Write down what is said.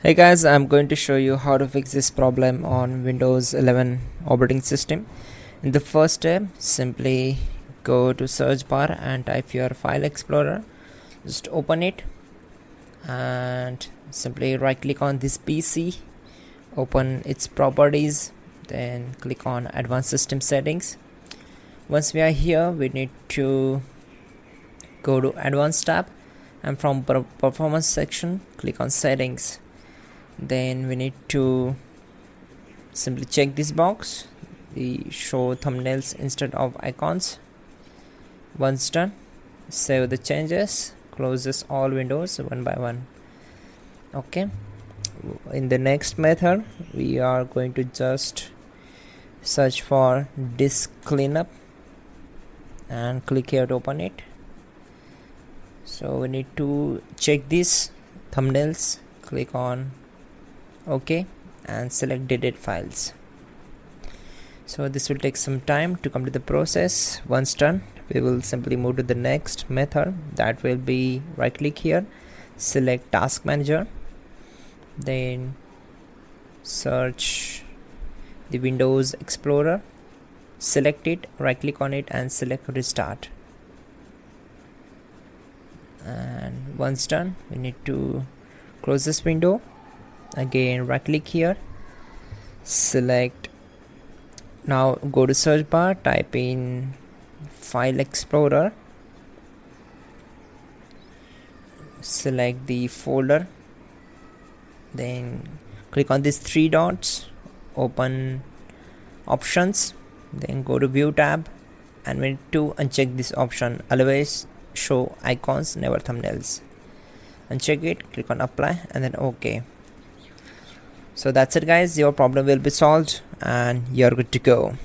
Hey guys, I'm going to show you how to fix this problem on Windows 11 operating system. In the first step, simply go to search bar and type your file explorer. Just open it and simply right click on this PC, open its properties, then click on advanced system settings. Once we are here, we need to go to advanced tab and from performance section click on settings. Then we need to simply check this box, the show thumbnails instead of icons. Once done, save the changes, closes all windows one by one. Okay, in the next method we are going to just search for disk cleanup and click here to open it. So we need to check these thumbnails, click on OK and select delete files. So this will take some time to complete the process. Once done, we will simply move to the next method. That will be right click here, select task manager, then search the Windows Explorer, select it, right click on it and select restart. And once done, we need to close this window. Again right click here, select, now go to search bar, type in file explorer, select the folder, then click on these three dots, open options, then go to view tab and we need to uncheck this option, always show icons never thumbnails. Uncheck it, click on apply and then OK. So that's it guys, your problem will be solved and you're good to go.